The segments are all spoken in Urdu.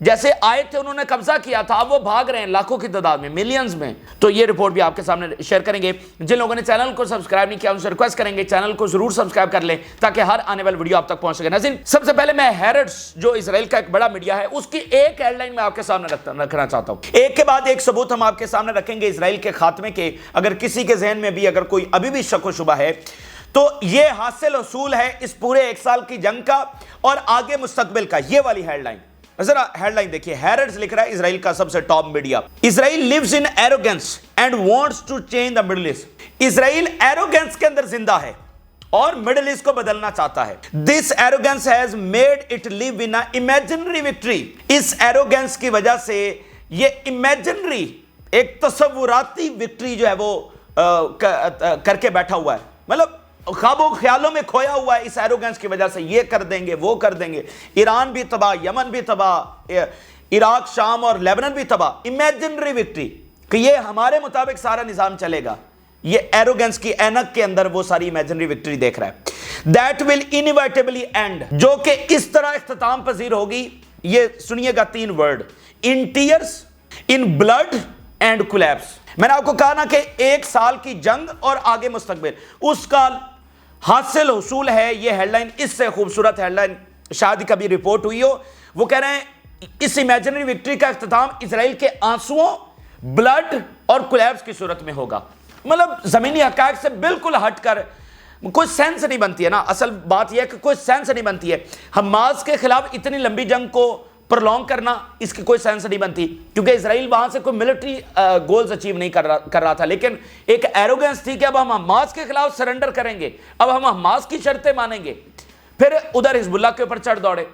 جیسے آئے تھے انہوں نے قبضہ کیا تھا، اب وہ بھاگ رہے ہیں لاکھوں کی تعداد میں، ملینز میں۔ تو یہ رپورٹ بھی آپ کے سامنے شیئر کریں گے۔ جن لوگوں نے چینل کو سبسکرائب نہیں کیا ان سے ریکویسٹ کریں گے چینل کو ضرور سبسکرائب کر لیں تاکہ ہر آنے والی ویڈیو آپ تک پہنچ سکے۔ ناظرین، سب سے پہلے میں ہیرٹس جو اسرائیل کا ایک بڑا میڈیا ہے اس کی ایک ہیڈ لائن میں آپ کے سامنے رکھنا چاہتا ہوں، ایک کے بعد ایک ثبوت ہم آپ کے سامنے رکھیں گے اسرائیل کے خاتمے کے۔ اگر کسی کے ذہن میں بھی اگر کوئی ابھی بھی شک و شبہ ہے تو یہ حاصل حصول ہے اس پورے 1 سال کی جنگ کا اور آگے مستقبل کا۔ یہ والی ہیڈ لائن ذرا ہیڈ لائن دیکھیے، ہیرٹس لکھ رہا ہے اسرائیل کا سب سے top media, Israel lives in arrogance and wants to change the Middle East. Israel arrogance کے اندر زندہ ہے اور مڈل ایسٹ کو بدلنا چاہتا ہے۔ This arrogance has made it live in imaginary victory. اس ایروگنس کی وجہ سے یہ امیجنری ایک تصوراتی وکٹری جو ہے وہ کر کے بیٹھا ہوا ہے، مطلب خواب و خیالوں میں کھویا ہوا ہے۔ اس ایروگنس کی وجہ سے یہ کر دیں گے وہ کر دیں گے، ایران بھی تباہ، یمن بھی تباہ، عراق شام اور لیبنان بھی تباہ۔ امیجنری وکٹری کہ یہ ہمارے مطابق سارا نظام چلے گا، یہ ایروگنس کی اینک کے اندر وہ ساری امیجنری وکٹری دیکھ رہا ہے۔ دیٹ ول انیویٹیبلی اینڈ، جو کہ اس طرح اختتام پذیر ہوگی۔ یہ سنیے گا 3 word, in tears, in blood and collapse. میں نے آپ کو کہا نا کہ 1 سال کی جنگ اور آگے مستقبل، اس کا حاصل حصول ہے یہ ہیڈ لائن۔ اس سے خوبصورت ہیڈ لائن شاید کبھی رپورٹ ہوئی ہو۔ وہ کہہ رہے ہیں اس امیجنری وکٹری کا اختتام اسرائیل کے آنسوؤں، بلڈ اور کولیپس کی صورت میں ہوگا۔ مطلب زمینی حقائق سے بالکل ہٹ کر کوئی سینس نہیں بنتی ہے نا، اصل بات یہ ہے کہ کوئی سینس نہیں بنتی ہے۔ حماس کے خلاف اتنی لمبی جنگ کو پرلونگ کرنا، اس کی کوئی سینس نہیں بنتی کیونکہ اسرائیل وہاں سے کوئی ملٹری گولز اچیو نہیں کر رہا تھا، لیکن ایک ایروگنس تھی کہ اب ہم حماس کے خلاف سرنڈر کریں گے، اب ہم حماس کی شرطیں مانیں گے۔ پھر ادھر حزب اللہ کے اوپر چڑھ دوڑے۔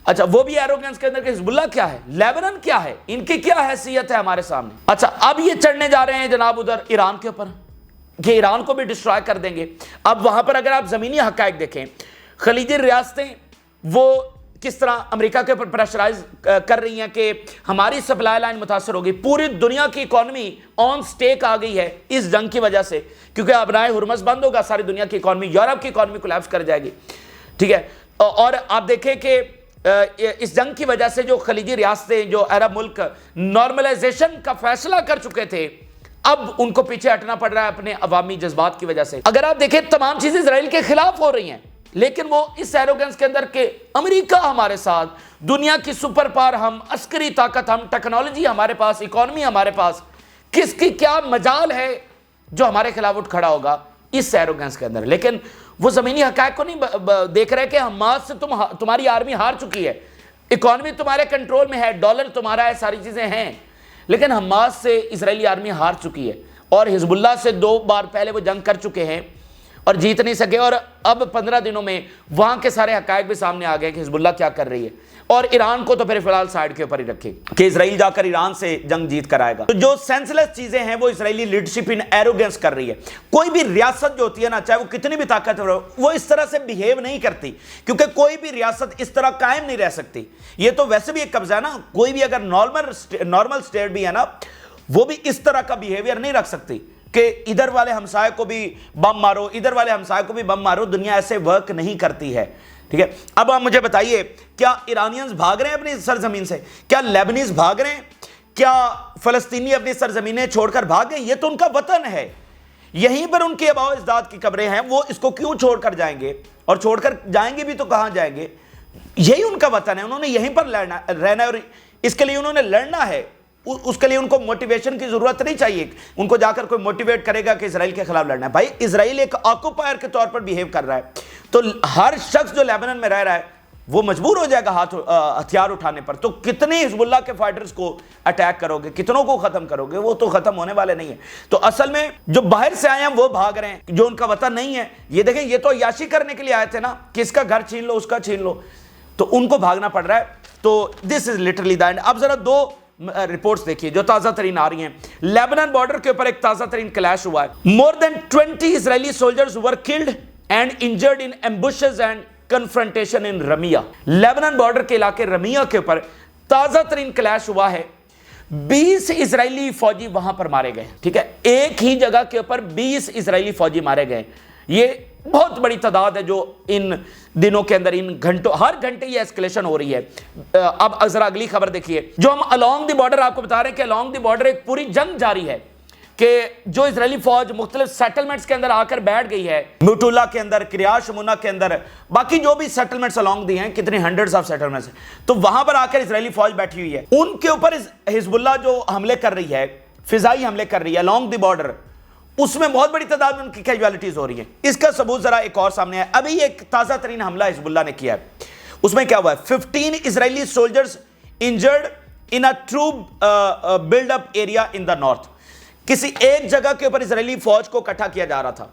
اچھا وہ بھی ایروگنس کے اندر کہ حزب اللہ کیا ہے، لیبنان کیا ہے، ان کی کیا حیثیت ہے ہمارے سامنے۔ اچھا اب یہ چڑھنے جا رہے ہیں جناب ادھر ایران کے اوپر کہ ایران کو بھی ڈسٹرائے کر دیں گے۔ اب وہاں پر اگر آپ زمینی حقائق دیکھیں، خلیجی ریاستیں وہ کس طرح امریکہ کے اوپر پریشرائز کر رہی ہیں کہ ہماری سپلائی لائن متاثر ہوگی۔ پوری دنیا کی اکانومی آن سٹیک آ گئی ہے اس جنگ کی وجہ سے، کیونکہ اب راہ ہرمز بند ہوگا، ساری دنیا کی اکانومی، یورپ کی اکانومی کولیپس کر جائے گی، ٹھیک ہے۔ اور آپ دیکھیں کہ اس جنگ کی وجہ سے جو خلیجی ریاستیں، جو عرب ملک نارملائزیشن کا فیصلہ کر چکے تھے، اب ان کو پیچھے ہٹنا پڑ رہا ہے اپنے عوامی جذبات کی وجہ سے۔ اگر آپ دیکھیں تمام چیزیں اسرائیل کے خلاف ہو رہی ہیں، لیکن وہ اس ایروگنس کے اندر کہ امریکہ ہمارے ساتھ، دنیا کی سپر پاور ہم، عسکری طاقت ہم، ٹیکنالوجی ہمارے پاس، اکانومی ہمارے پاس، کس کی کیا مجال ہے جو ہمارے خلاف اٹھ کھڑا ہوگا اس ایروگنس کے اندر۔ لیکن وہ زمینی حقائق کو نہیں دیکھ رہے کہ حماس سے تمہاری آرمی ہار چکی ہے، اکانومی تمہارے کنٹرول میں ہے، ڈالر تمہارا ہے، ساری چیزیں ہیں، لیکن حماس سے اسرائیلی آرمی ہار چکی ہے اور حزب اللہ سے 2 بار پہلے وہ جنگ کر چکے ہیں اور جیت نہیں سکے۔ اور اب 15 دنوں میں وہاں کے سارے حقائق بھی سامنے آ گئے کہ حزب اللہ کیا کر رہی ہے، اور ایران کو تو پھر فی الحال سائیڈ کے اوپر ہی رکھے کہ اسرائیل جا کر ایران سے جنگ جیت کر آئے گا۔ تو جو سینسلیس چیزیں ہیں وہ اسرائیلی لیڈرشپ ان ایروگنس کر رہی ہے۔ کوئی بھی ریاست جو ہوتی ہے نا، چاہے وہ کتنی بھی طاقتور ہو، وہ اس طرح سے بیہیو نہیں کرتی، کیونکہ کوئی بھی ریاست اس طرح قائم نہیں رہ سکتی۔ یہ تو ویسے بھی ایک قبضہ ہے نا، کوئی بھی اگر نارمل سٹیٹ بھی ہے نا، وہ بھی اس طرح کا بیہیویئر نہیں رکھ سکتی کہ ادھر والے ہمسائے کو بھی بم مارو، ادھر والے ہمسائے کو بھی بم مارو۔ دنیا ایسے ورک نہیں کرتی ہے، ٹھیک ہے۔ اب آپ مجھے بتائیے، کیا ایرانینز بھاگ رہے ہیں اپنی سرزمین سے؟ کیا لیبنیز بھاگ رہے ہیں؟ کیا فلسطینی اپنی سرزمینیں چھوڑ کر بھاگ گئے؟ یہ تو ان کا وطن ہے، یہیں پر ان کے آباء و اجداد کی قبریں ہیں، وہ اس کو کیوں چھوڑ کر جائیں گے؟ اور چھوڑ کر جائیں گے بھی تو کہاں جائیں گے؟ یہی ان کا وطن ہے، انہوں نے یہیں پر رہنا ہے اور اس کے لیے انہوں نے لڑنا ہے۔ اس کے لیے ان کو موٹیویشن کی ضرورت نہیں چاہیے، ان کو جا کر کوئی موٹیویٹ کرے گا کہ اسرائیل کے خلاف لڑنا ہے۔ بھائی اسرائیل ایک آکوپائر کے طور پر بیہیو کر رہا ہے، تو ہر شخص جو لیبنان میں رہ رہا ہے وہ مجبور ہو جائے گا ہتھیار اٹھانے پر۔ تو کتنے حزب اللہ کے فائٹرز کو اٹیک کرو گے، کتنوں کو ختم کرو گے؟ وہ تو ختم ہونے والے نہیں ہیں۔ تو اصل میں جو باہر سے آئے ہیں وہ بھاگ رہے ہیں، جو ان کا وطن نہیں ہے۔ یہ دیکھیں، یہ تو عیاشی کرنے کے لیے آئے تھے نا کہ اس کا گھر چھین لو، اس کا چھین لو، تو ان کو بھاگنا پڑ رہا ہے۔ تو دس از لٹرلی دا اینڈ۔ اب ذرا 2 رپورٹس دیکھیے جو تازہ ترین آ رہی ہیں۔ لیبنان بارڈر کے اوپر ایک تازہ ترین کلیش ہوا ہے۔ More than 20 Israeli soldiers were killed and injured in ambushes and confrontation in Ramyah. Lebanon border کے علاقے رمیا کے اوپر تازہ ترین کلیش ہوا ہے۔ 20 اسرائیلی فوجی وہاں پر مارے گئے، ٹھیک ہے، ایک ہی جگہ کے اوپر 20 اسرائیلی فوجی مارے گئے۔ یہ بہت بڑی تعداد ہے جو ان دنوں کے اندر ان گھنٹوں ہر گھنٹے یہ ایسکلیشن ہو رہی ہے۔ اب ذرا اگلی خبر دیکھیے، جو ہم along the border آپ کو بتا رہے ہیں کہ along the border ایک پوری جنگ جاری ہے کہ جو اسرائیلی فوج مختلف سیٹلمنٹس کے اندر آ کر بیٹھ گئی ہے، موٹولا کے اندر، کریات شمونہ کے اندر، باقی جو بھی سیٹلمنٹس along دی ہیں، کتنے ہنڈرڈز آف سیٹلمنٹس ہیں، تو وہاں پر آ کر اسرائیلی فوج بیٹھی ہوئی ہے۔ ان کے اوپر حزب اللہ جو حملے کر رہی ہے، فضائی حملے کر رہی ہے along the border، اس میں بہت بڑی تعداد میں ان کی کیجوالٹیز ہو رہی ہیں۔ اس کا ثبوت ذرا ایک اور سامنے ہے، ابھی ایک تازہ ترین حملہ حزب اللہ نے کیا ہے، اس میں کیا ہوا ہے، 15 Israeli soldiers injured in a troop build up area in the north. کسی ایک جگہ کے اوپر اسرائیلی فوج کو اکٹھا کیا جا رہا تھا،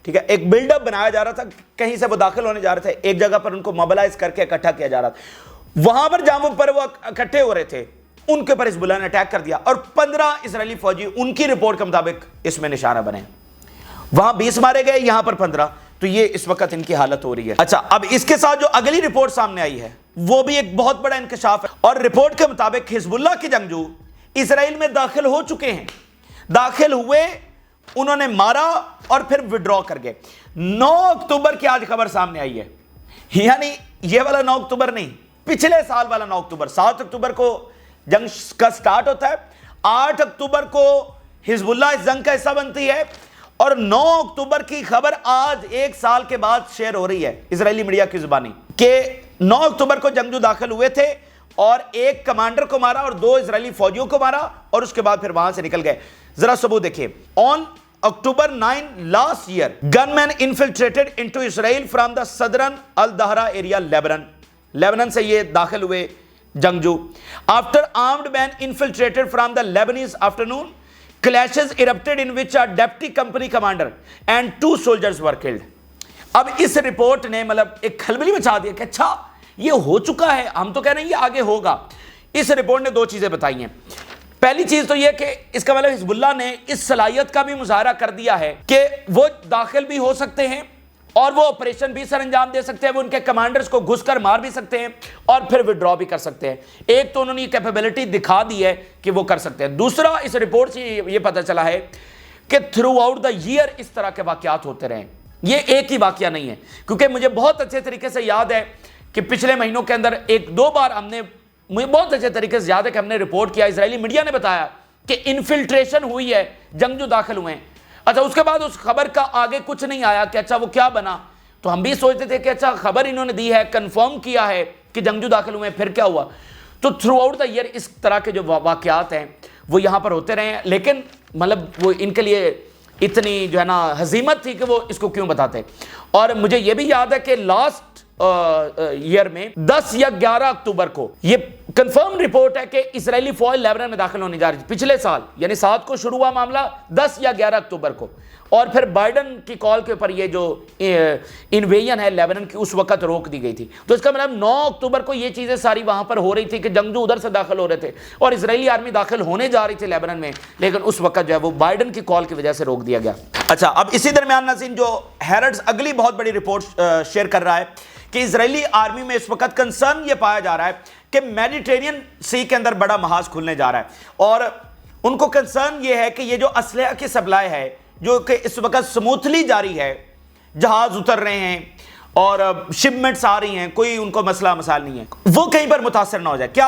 ٹھیک ہے، ایک بلڈ اپ بنایا جا رہا تھا، کہیں سے وہ داخل ہونے جا رہے تھے، ایک جگہ پر ان کو موبلائز کر کے اکٹھا کیا جا رہا تھا، وہاں پر جہاں پر وہ اکٹھے ہو رہے تھے ان کے اوپر حزب اللہ نے اٹیک کر دیا، اور 15 اسرائیلی فوجی ان کی رپورٹ کے مطابق اس میں نشانہ بنے، وہاں 20 مارے گئے، یہاں پر 15، تو یہ اس وقت ان کی حالت ہو رہی ہے۔ اچھا، اب اس کے ساتھ جو اگلی رپورٹ سامنے آئی ہے وہ بھی ایک بہت بڑا انکشاف ہے، اور رپورٹ کے مطابق حزب اللہ کے جنگجو اسرائیل میں داخل ہو چکے ہیں، داخل ہوئے، انہوں نے مارا اور پھر وڈرا کر گئے۔ 9 اکتوبر کی آج خبر سامنے آئی ہے، یعنی یہ والا 9 اکتوبر نہیں، پچھلے سال والا 9 اکتوبر، 7 اکتوبر کو جنگ کا سٹارٹ ہوتا ہے، 8 اکتوبر کو حزب اللہ اس جنگ کا حصہ بنتی ہے، اور 9 اکتوبر کی خبر آج 1 سال کے بعد شیئر ہو رہی ہے اسرائیلی میڈیا کی زبانی کہ 9 اکتوبر کو جنگجو داخل ہوئے تھے اور ایک کمانڈر کو مارا اور 2 اسرائیلی فوجیوں کو مارا، اور اس کے بعد پھر وہاں سے نکل گئے۔ ذرا ثبوت دیکھیے، on October 9 last year, gunmen infiltrated into Israel from the southern Al-Dahra area, Lebanon سے یہ داخل ہوئے جنگجو۔ After armed men infiltrated from the Lebanese afternoon, clashes erupted in which a deputy company commander and 2 soldiers were killed۔ اب اس رپورٹ نے مطلب ایک کھلبلی مچا دیا کہ اچھا یہ ہو چکا ہے، ہم تو کہہ رہے ہیں یہ آگے ہوگا۔ اس رپورٹ نے 2 چیزیں بتائی ہیں، پہلی چیز تو یہ کہ اس کا مطلب حزب اللہ نے اس صلاحیت کا بھی مظاہرہ کر دیا ہے کہ وہ داخل بھی ہو سکتے ہیں اور وہ آپریشن بھی سر انجام دے سکتے ہیں، وہ ان کے کمانڈرز کو گھس کر مار بھی سکتے ہیں اور پھر وڈرا بھی کر سکتے ہیں۔ ایک تو انہوں نے یہ کیپیبلٹی دکھا دی ہے کہ وہ کر سکتے ہیں۔ دوسرا، اس رپورٹ سے یہ پتہ چلا ہے کہ تھرو آؤٹ دا ایئر اس طرح کے واقعات ہوتے رہے ہیں، یہ ایک ہی واقعہ نہیں ہے، کیونکہ مجھے بہت اچھے طریقے سے یاد ہے کہ پچھلے مہینوں کے اندر 1-2 بار مجھے بہت اچھے طریقے سے یاد ہے کہ ہم نے رپورٹ کیا، اسرائیلی میڈیا نے بتایا کہ انفلٹریشن ہوئی ہے، جنگجو داخل ہوئے ہیں۔ اچھا، اس کے بعد اس خبر کا آگے کچھ نہیں آیا کہ اچھا وہ کیا بنا، تو ہم بھی سوچتے تھے کہ اچھا خبر انہوں نے دی ہے، کنفرم کیا ہے کہ جنگجو داخل ہوئے ہیں، پھر کیا ہوا۔ تو تھرو آؤٹ دا ایئر اس طرح کے جو واقعات ہیں وہ یہاں پر ہوتے رہے ہیں، لیکن مطلب وہ ان کے لیے اتنی جو ہے نا ہزیمت تھی کہ وہ اس کو کیوں بتاتے۔ اور مجھے یہ بھی یاد ہے کہ لاسٹ ایئر میں 10 یا 11 اکتوبر کو یہ کنفرم رپورٹ ہے کہ اسرائیلی فوج لیبنان میں داخل ہونے جا رہی تھی پچھلے سال، یعنی 7 کو شروع ہوا معاملہ، 10 یا 11 اکتوبر کو، اور پھر بائیڈن کی کال کے اوپر یہ جو انویژن ہے لیبنان کی اس وقت روک دی گئی تھی۔ تو اس کا مطلب 9 اکتوبر کو یہ چیزیں ساری وہاں پر ہو رہی تھی کہ جنگجو ادھر سے داخل ہو رہے تھے اور اسرائیلی آرمی داخل ہونے جا رہی تھی لیبنان میں، لیکن اس وقت جو ہے وہ بائیڈن کی کال کی وجہ سے روک دیا گیا۔ اچھا، اب اسی درمیان ناظرین جو ہیرڈز اگلی بہت بڑی رپورٹ شیئر کر رہا ہے کہ اسرائیلی آرمی میں اس وقت کنسرن یہ پایا جا رہا ہے کہ میڈیٹرینین سی کے اندر بڑا محاذ کھلنے جا رہا ہے، اور ان کو کنسرن یہ ہے کہ یہ جو اسلحہ کی سپلائی ہے جو کہ اس وقت سموتھلی جاری ہے، جہاز اتر رہے ہیں اور شپمنٹس آ رہی ہیں، کوئی ان کو مسئلہ مسائل نہیں ہے، وہ کہیں پر متاثر نہ ہو جائے، کیا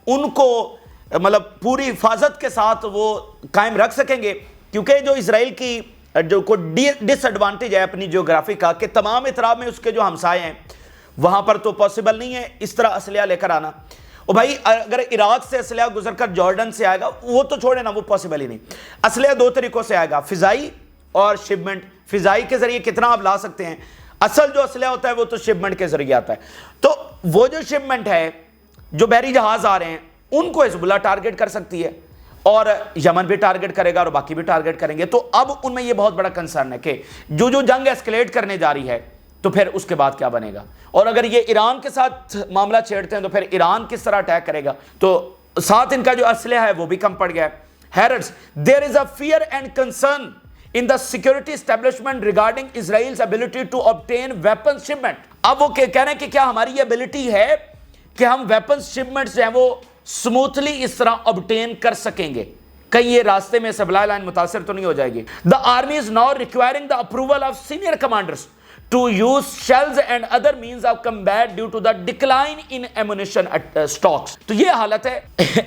ان کو مطلب پوری حفاظت کے ساتھ وہ قائم رکھ سکیں گے؟ کیونکہ جو اسرائیل کی جو کو ڈس ایڈوانٹیج ہے اپنی جیوگرافی کا کہ تمام اطراف میں اس کے جو ہمسائے ہیں وہاں پر تو پاسبل نہیں ہے اس طرح اسلحہ لے کر آنا۔ اور بھائی اگر عراق سے اسلحہ گزر کر جارڈن سے آئے گا وہ تو چھوڑے نا، وہ پاسبل ہی نہیں۔ اسلحہ 2 طریقوں سے آئے گا، فضائی اور شپمنٹ۔ فضائی کے ذریعے کتنا آپ لا سکتے ہیں، اصل جو اسلحہ ہوتا ہے وہ تو شپمنٹ کے ذریعے آتا ہے، تو وہ جو شپمنٹ ہے جو بحری جہاز آ رہے ہیں ان کو حزب اللہ ٹارگٹ کر سکتی ہے، اور یمن بھی ٹارگٹ کرے گا اور باقی بھی ٹارگٹ کریں گے۔ تو اب ان میں یہ بہت بڑا کنسرن ہے کہ جو جنگ ایسکلیٹ کرنے جا رہی ہے تو پھر اس کے بعد کیا بنے گا، اور اگر یہ ایران کے ساتھ معاملہ چھیڑتے ہیں تو پھر ایران کس طرح اٹیک کرے گا، تو ساتھ ان کا جو اسلحہ ہے وہ بھی کم پڑ گیا ہے۔ ہیرڈز، there is a fear and concern in the security establishment regarding Israel's ability to obtain weapons shipment۔ اب وہ کہہ رہے ہیں کہ کیا ہماری یہ ابیلٹی ہے کہ ہم weapons shipments جو ہیں وہ smoothly اس طرح obtain کر سکیں گے، کہیں یہ راستے میں سپلائی لائن متاثر تو نہیں ہو جائے گی۔ The army is now requiring the approval of senior commanders to use shells and other means of combat due to the decline in ammunition stocks. تو یہ حالت ہے.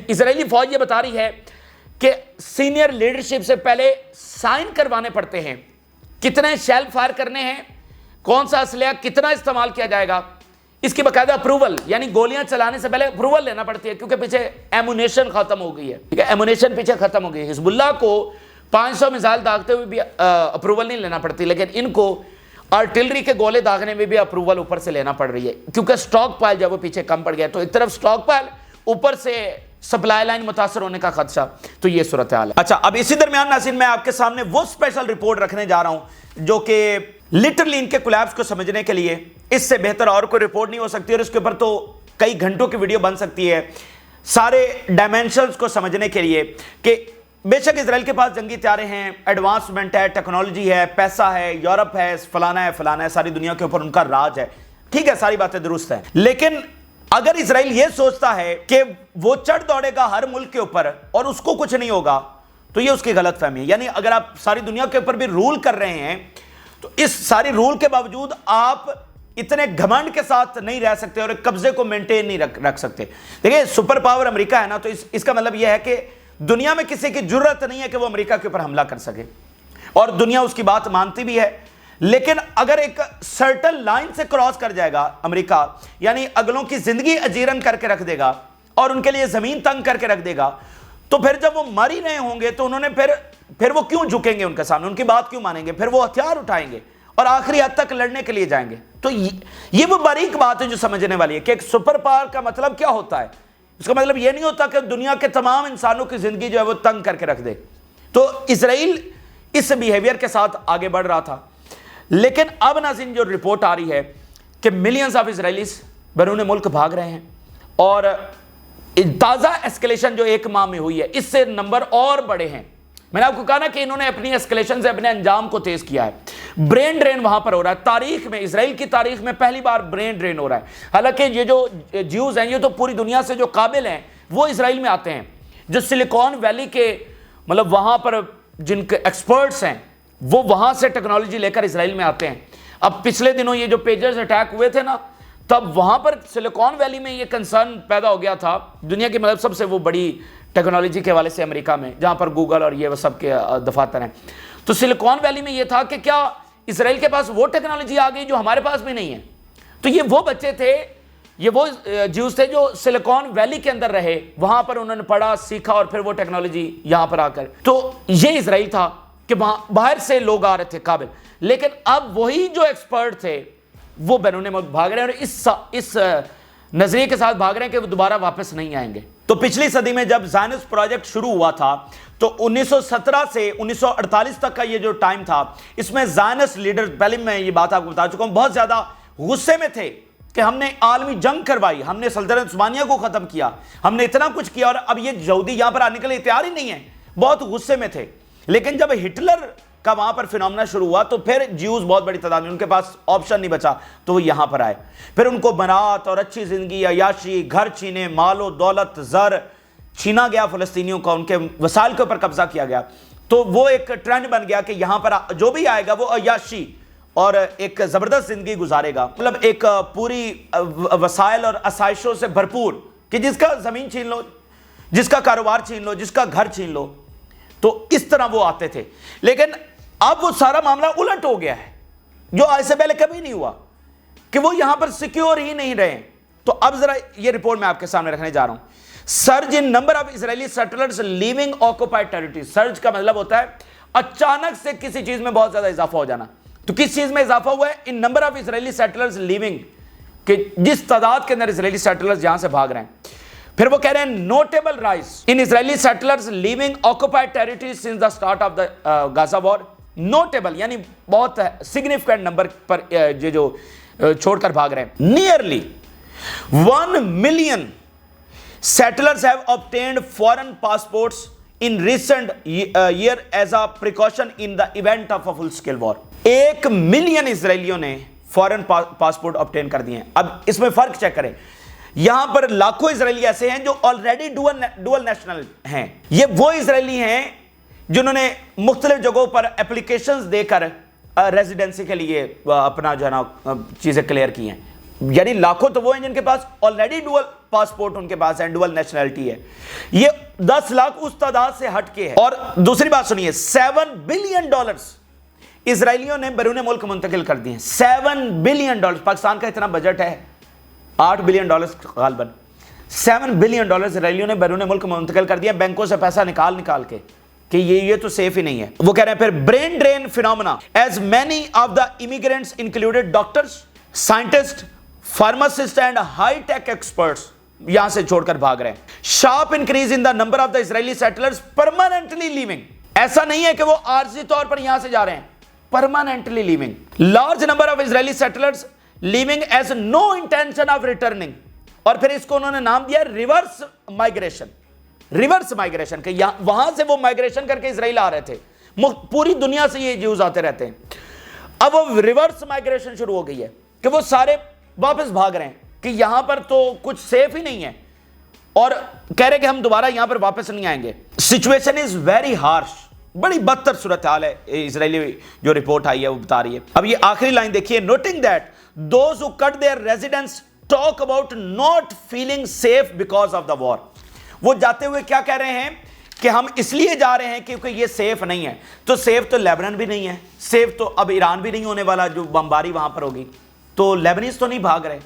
اسرائیلی فوج یہ بتا رہی ہے کہ سینئر لیڈرشپ سے پہلے سائن کروانے پڑتے ہیں کتنے شیل فائر کرنے ہیں, کون سا اسلحہ کتنا استعمال کیا جائے گا, اس کی باقاعدہ اپروول, یعنی گولیاں چلانے سے پہلے اپروول لینا پڑتی ہے کیونکہ پیچھے ایمونیشن ختم ہو گئی ہے. ٹھیک ہے, ایمونیشن پیچھے ختم ہو گئی ہے. حزب اللہ کو 500 میزائل داغتے ہوئے بھی اپروول نہیں لینا پڑتی, لیکن ان کو آرٹلری کے گولے داغنے میں بھی اپروول اوپر سے لینا پڑ رہی ہے کیونکہ سٹاک پائل جب وہ پیچھے کم پڑ گیا, تو ایک طرف سٹاک پائل, اوپر سے سپلائی لائن متاثر ہونے کا خدشہ. تو یہ صورتحال ہے. اچھا, اب اسی درمیان ناظرین میں آپ کے سامنے وہ اسپیشل رپورٹ رکھنے جا رہا ہوں جو کہ لٹرلی ان کے کولیپس کو سمجھنے کے لیے اس سے بہتر اور کوئی رپورٹ نہیں ہو سکتی, اور اس کے اوپر تو کئی گھنٹوں کی ویڈیو بن سکتی ہے سارے ڈائمینشنز کو سمجھنے کے لیے کہ بے شک اسرائیل کے پاس جنگی طیارے ہیں, ایڈوانسمنٹ ہے, ٹیکنالوجی ہے, پیسہ ہے, یورپ ہے, فلانا ہے, ساری دنیا کے اوپر ان کا راج ہے. ٹھیک ہے, ساری باتیں درست ہیں, لیکن اگر اسرائیل یہ سوچتا ہے کہ وہ چڑھ دوڑے گا ہر ملک کے اوپر اور اس کو کچھ نہیں ہوگا, تو یہ اس کی غلط فہمی ہے. یعنی اگر آپ ساری دنیا کے اوپر بھی رول کر رہے ہیں تو اس ساری رول کے باوجود آپ اتنے گھمنڈ کے ساتھ نہیں رہ سکتے اور ایک قبضے کو مینٹین نہیں رکھ سکتے. دیکھیں, سپر پاور امریکہ ہے نا, تو اس کا مطلب یہ ہے کہ دنیا میں کسی کی جرت نہیں ہے کہ وہ امریکہ کے اوپر حملہ کر سکے, اور دنیا اس کی بات مانتی بھی ہے. لیکن اگر ایک سرٹن لائن سے کراس کر جائے گا امریکہ, یعنی اگلوں کی زندگی اجیرن کر کے رکھ دے گا اور ان کے لیے زمین تنگ کر کے رکھ دے گا, تو پھر جب وہ مر ہی رہے ہوں گے تو انہوں نے پھر وہ کیوں جھکیں گے ان کے سامنے, ان کی بات کیوں مانیں گے, پھر وہ ہتھیار اٹھائیں گے اور آخری حد تک لڑنے کے لیے جائیں گے. تو یہ وہ باریک بات ہے جو سمجھنے والی ہے کہ ایک سپر پاور کا مطلب کیا ہوتا ہے. اس کا مطلب یہ نہیں ہوتا کہ دنیا کے تمام انسانوں کی زندگی جو ہے وہ تنگ کر کے رکھ دے. تو اسرائیل اس بیہیویئر کے ساتھ آگے بڑھ رہا تھا, لیکن اب ناظرین جو رپورٹ آ رہی ہے کہ ملینز آف اسرائیلیز بیرون ملک بھاگ رہے ہیں, اور تازہ ایسکیلیشن جو 1 ماہ میں ہوئی ہے اس سے نمبر اور بڑے ہیں. میں نے آپ کو کہا نا کہ انہوں نے اپنی ایسکیلیشن سے اپنے انجام کو تیز کیا ہے. برین ڈرین وہاں پر ہو رہا ہے, تاریخ میں, اسرائیل کی تاریخ میں پہلی بار برین ڈرین ہو رہا ہے. حالانکہ یہ جو جیوز ہیں یہ تو پوری دنیا سے جو قابل ہیں وہ اسرائیل میں آتے ہیں, جو سلیکون ویلی کے مطلب وہاں پر جن کے ایکسپرٹس ہیں وہ وہاں سے ٹیکنالوجی لے کر اسرائیل میں آتے ہیں. اب پچھلے دنوں یہ جو پیجرز اٹیک ہوئے تھے نا, تب وہاں پر سلیکون ویلی میں یہ کنسرن پیدا ہو گیا تھا, دنیا کی مطلب سب سے وہ بڑی ٹیکنالوجی کے حوالے سے امریکہ میں, جہاں پر گوگل اور یہ وہ سب کے دفاتر ہیں. تو سلیکون ویلی میں یہ تھا کہ کیا اسرائیل کے پاس وہ ٹیکنالوجی آ گئی جو ہمارے پاس بھی نہیں ہے. تو یہ وہ بچے تھے, یہ وہ جیوز تھے جو سلیکون ویلی کے اندر رہے, وہاں پر انہوں نے پڑھا, سیکھا, اور پھر وہ ٹیکنالوجی یہاں پر آ کر. تو یہ اسرائیل تھا کہ وہاں باہر سے لوگ آ رہے تھے قابل, لیکن اب وہی جو ایکسپرٹ تھے وہ بیرون ملک بھاگ رہے ہیں, اور اس نظریے کے ساتھ بھاگ رہے ہیں کہ وہ دوبارہ واپس نہیں آئیں گے. تو پچھلی صدی میں جب زائنسٹ پروجیکٹ شروع ہوا تھا تو 1917 سے 1948 تک کا یہ جو ٹائم تھا, اس میں زائنسٹ لیڈر, پہلے میں یہ بات آپ کو بتا چکا ہوں, بہت زیادہ غصے میں تھے کہ ہم نے عالمی جنگ کروائی, ہم نے سلطنت عثمانیہ کو ختم کیا, ہم نے اتنا کچھ کیا, اور اب یہ یہودی یہاں پر آنے کے لیے تیار ہی نہیں ہے. بہت غصے میں تھے. لیکن جب ہٹلر کا وہاں پر فینومنا شروع ہوا تو پھر جیوز بہت بڑی تعداد میں, ان کے پاس آپشن نہیں بچا تو وہ یہاں پر آئے. پھر ان کو برات اور اچھی زندگی, عیاشی, گھر چھینے, مال و دولت, زر چھینا گیا فلسطینیوں کا, ان کے وسائل کے اوپر قبضہ کیا گیا. تو وہ ایک ٹرینڈ بن گیا کہ یہاں پر جو بھی آئے گا وہ عیاشی اور ایک زبردست زندگی گزارے گا, مطلب ایک پوری وسائل اور آسائشوں سے بھرپور, کہ جس کا زمین چھین لو, جس کا کاروبار چھین لو, جس کا گھر چھین لو. تو اس طرح وہ آتے تھے. لیکن اب وہ سارا معاملہ الٹ ہو گیا ہے, جو آج سے پہلے کبھی نہیں ہوا, کہ وہ یہاں پر سیکیور ہی نہیں رہے. تو اب ذرا یہ رپورٹ میں آپ کے سامنے رکھنے جا رہا ہوں. Surge in number of Israeli settlers living occupied territory. Surge کا مطلب ہوتا ہے اچانک سے کسی چیز میں بہت زیادہ اضافہ ہو جانا. تو کس چیز میں اضافہ ہوا ہے؟ In number of Israeli settlers living, کہ جس تعداد کے اندر اسرائیلی سیٹلرز یہاں سے بھاگ رہے ہیں. پھر وہ کہہ رہے ہیں notable rise in Israeli settlers living occupied territory since the start of the Gaza war. Notable یعنی بہت سگنیفیکنٹ نمبر پر جو چھوڑ کر بھاگ رہے ہیں. Nearly 1 million settlers have obtained foreign passports in recent year as a precaution in the event of a full scale war. 1 million اسرائیلیوں نے فورن پاسپورٹ obtain کر دیے ہیں. اب اس میں فرق چیک کریں, یہاں پر لاکھوں اسرائیلی ایسے ہیں جو آلریڈی ڈوئل نیشنل ہیں. یہ وہ اسرائیلی ہیں جنہوں نے مختلف جگہوں پر اپلیکیشنز دے کر ریزیڈنسی کے لیے اپنا جو ہے نا چیزیں کلیئر کی ہیں. یعنی لاکھوں تو وہ ہیں جن کے پاس آلریڈی ڈوئل پاسپورٹ ان کے پاس ہے, ڈوئل نیشنلٹی ہے. یہ 10 لاکھ اس تعداد سے ہٹ کے ہے. اور دوسری بات سنیے, $7 بلین اسرائیلیوں نے بیرون ملک منتقل کر دیے. $7 بلین. پاکستان کا اتنا بجٹ ہے $8 بلین غالباً. $7 بلین اسرائیلیوں نے بیرون ملک منتقل کر دیا بینکوں سے پیسہ نکال کے کہ یہ تو سیف ہی نہیں ہے. وہ کہہ رہے ہیں پھر brain drain phenomena, as many of the immigrants included doctors, scientist, pharmacist and high tech experts یہاں سے چھوڑ کر بھاگ رہے ہیں. Sharp increase in the number of the Israeli settlers permanently living. ایسا نہیں ہے کہ وہ عارضی طور پر یہاں سے جا رہے ہیں, permanently leaving. Large number of Israeli settlers leaving as no intention of returning. اور پھر اس کو انہوں نے نام دیا ریورس مائگریشن. ریورس مائگریشن کہ وہاں سے وہ مائگریشن کر کے اسرائیل آ رہے تھے. پوری دنیا سے یہ جیوز آتے رہتے ہیں. اب وہ ریورس مائگریشن شروع ہو گئی ہے کہ وہ سارے واپس بھاگ رہے ہیں کہ یہاں پر تو کچھ سیف ہی نہیں ہے, اور کہہ رہے کہ ہم دوبارہ یہاں پر واپس نہیں آئیں گے. Situation is very harsh. بڑی بدتر صورتحال ہے. اسرائیلی جو رپورٹ آئی ہے وہ بتا رہی ہے. اب یہ آخری لائن دیکھیے, noting that those who cut their residence talk about not feeling safe because of the war. وہ جاتے ہوئے کیا کہہ رہے ہیں کہ ہم اس لیے جا رہے ہیں کیونکہ یہ سیف نہیں ہے. تو سیف تو لیبنان بھی نہیں ہے, سیف تو اب ایران بھی نہیں ہونے والا جو بمباری وہاں پر ہوگی. تو لیبنیز تو نہیں بھاگ رہے,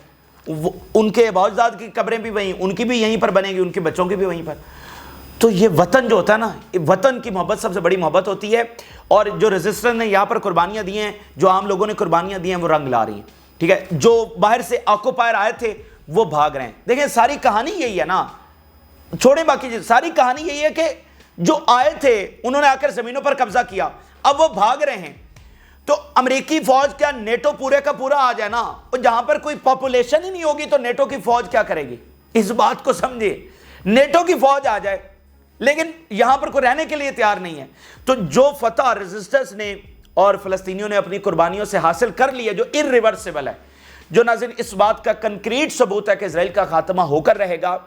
ان کے باوجداد کی قبریں بھی وہیں, ان کی بھی یہیں پر بنے گی, ان کے بچوں کی بھی وہیں پر. تو یہ وطن جو ہوتا ہے نا, وطن کی محبت سب سے بڑی محبت ہوتی ہے. اور جو ریزسٹنس نے یہاں پر قربانیاں دی ہیں, جو عام لوگوں نے قربانیاں دی ہیں, وہ رنگ لا رہی ہیں. ٹھیک ہے, جو باہر سے آکوپائر آئے تھے وہ بھاگ رہے ہیں. دیکھیں ساری کہانی یہی ہے نا, چھوڑیں باقی چیز, ساری کہانی یہی ہے کہ جو آئے تھے انہوں نے آ کر زمینوں پر قبضہ کیا, اب وہ بھاگ رہے ہیں. تو امریکی فوج کیا نیٹو پورے کا پورا آ جائے نا, اور جہاں پر کوئی پاپولیشن ہی نہیں ہوگی تو نیٹو کی فوج کیا کرے گی؟ اس بات کو سمجھے. نیٹو کی فوج آ جائے لیکن یہاں پر کوئی رہنے کے لیے تیار نہیں ہے. تو جو فتح ریزسٹنس نے اور فلسطینیوں نے اپنی قربانیوں سے حاصل کر لی ہے, جو irreversible ہے, جو ناظرین اس بات کا کنکریٹ ثبوت ہے کہ اسرائیل کا خاتمہ ہو کر رہے گا,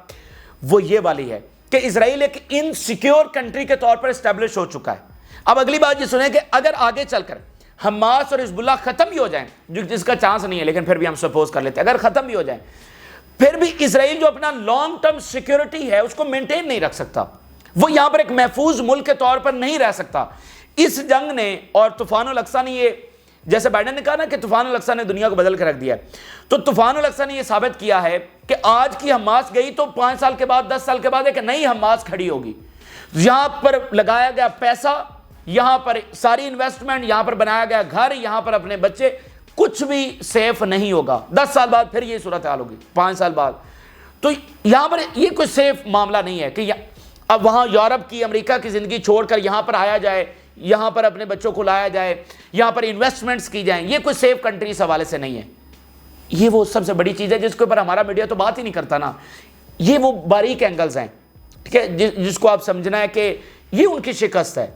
وہ یہ والی ہے کہ اسرائیل ایک انسیکیور کنٹری کے طور پر اسٹیبلش ہو چکا ہے. اب اگلی بات یہ سنیں کہ اگر آگے چل کر حماس اور حزب اللہ ختم بھی ہو جائیں, جس کا چانس نہیں ہے لیکن پھر بھی ہم سپوز کر لیتے ہیں, اگر ختم بھی ہو جائیں, پھر بھی اسرائیل جو اپنا لانگ ٹرم سیکیورٹی ہے اس کو مینٹین نہیں رکھ سکتا. وہ یہاں پر ایک محفوظ ملک کے طور پر نہیں رہ سکتا. اس جنگ نے اور طوفان الاقصیٰ نے یہ, جیسے بائیڈن نے کہا نا کہ طوفان الاقصیٰ نے دنیا کو بدل کر رکھ دیا ہے, تو طوفان الاقصیٰ نے یہ ثابت کیا ہے کہ آج کی حماس گئی تو 5 سال کے بعد 10 سال کے بعد ایک نئی حماس کھڑی ہوگی. یہاں پر لگایا گیا پیسہ, یہاں پر ساری انویسٹمنٹ, یہاں پر بنایا گیا گھر, یہاں پر اپنے بچے, کچھ بھی سیف نہیں ہوگا. 10 سال بعد پھر یہ صورتحال ہوگی, 5 سال بعد. تو یہاں پر یہ کوئی سیف معاملہ نہیں ہے کہ اب وہاں یورپ کی, امریکہ کی زندگی چھوڑ کر یہاں پر آیا جائے, یہاں پر اپنے بچوں کو لایا جائے, یہاں پر انویسٹمنٹس کی جائیں. یہ کوئی سیف کنٹری اس حوالے سے نہیں ہے. یہ وہ سب سے بڑی چیز ہے جس کے اوپر ہمارا میڈیا تو بات ہی نہیں کرتا نا. یہ وہ باریک اینگلز ہیں, ٹھیک ہے, جس کو آپ سمجھنا ہے کہ یہ ان کی شکست ہے.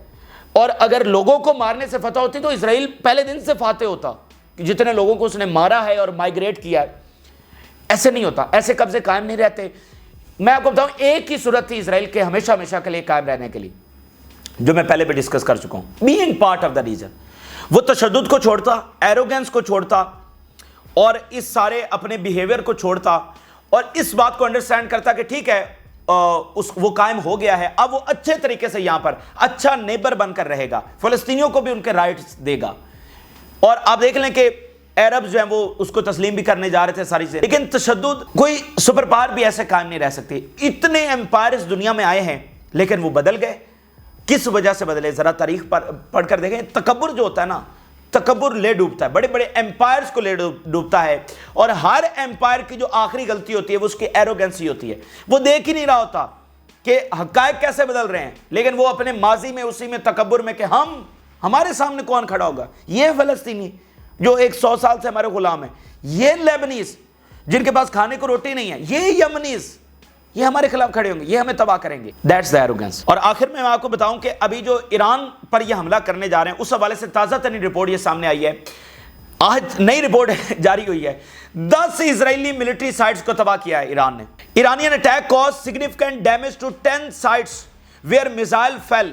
اور اگر لوگوں کو مارنے سے فتح ہوتی تو اسرائیل پہلے دن سے فاتح ہوتا. جتنے لوگوں کو اس نے مارا ہے اور مائگریٹ کیا ہے, ایسے نہیں ہوتا, ایسے قبضے قائم نہیں رہتے. میں آپ کو بتاؤں ایک ہی صورت تھی اسرائیل کے ہمیشہ ہمیشہ کے لیے قائم رہنے کے لیے, جو میں پہلے بھی ڈسکس کر چکا ہوں, being part of the region. وہ تشدد کو چھوڑتا, ایروگنس کو چھوڑتا, اور اس سارے اپنے بیہیویئر کو چھوڑتا, اور اس بات کو انڈرسٹینڈ کرتا کہ ٹھیک ہے وہ قائم ہو گیا ہے, اب وہ اچھے طریقے سے یہاں پر اچھا نیبر بن کر رہے گا, فلسطینیوں کو بھی ان کے رائٹس دے گا. اور آپ دیکھ لیں کہ عرب جو ہیں وہ اس کو تسلیم بھی کرنے جا رہے تھے ساری چیزیں. لیکن تشدد, کوئی سپر پاور بھی ایسے قائم نہیں رہ سکتی. اتنے امپائر اس دنیا میں آئے ہیں لیکن وہ بدل گئے. کس وجہ سے بدلے؟ ذرا تاریخ پر پڑھ کر دیکھیں. تکبر جو ہوتا ہے نا, تکبر لے ڈوبتا ہے, بڑے بڑے امپائرز کو لے ڈوبتا ہے. اور ہر امپائر کی جو آخری غلطی ہوتی ہے وہ اس کی ایروگنسی ہوتی ہے. وہ دیکھ ہی نہیں رہا ہوتا کہ حقائق کیسے بدل رہے ہیں, لیکن وہ اپنے ماضی میں اسی میں تکبر میں کہ ہمارے سامنے کون کھڑا ہوگا, یہ فلسطینی جو 100 سال سے ہمارے غلام ہیں, یہ لیبنیز جن کے پاس کھانے کو روٹی نہیں ہے, یہ یمنیز, یہ ہمارے خلاف کھڑے ہوں گے, یہ ہمیں تباہ کریں گے. That's the arrogance. اور آخر میں آپ کو بتاؤں کہ ابھی جو ایران پر یہ حملہ کرنے جا رہے ہیں اس حوالے سے تازہ ترین رپورٹ یہ سامنے آئی ہے, آج نئی رپورٹ جاری ہوئی ہے. 10 اسرائیلی ملٹری سائٹس کو تباہ کیا ہے ایران نے. Iranian attack cause significant damage to 10 sites where missile fell,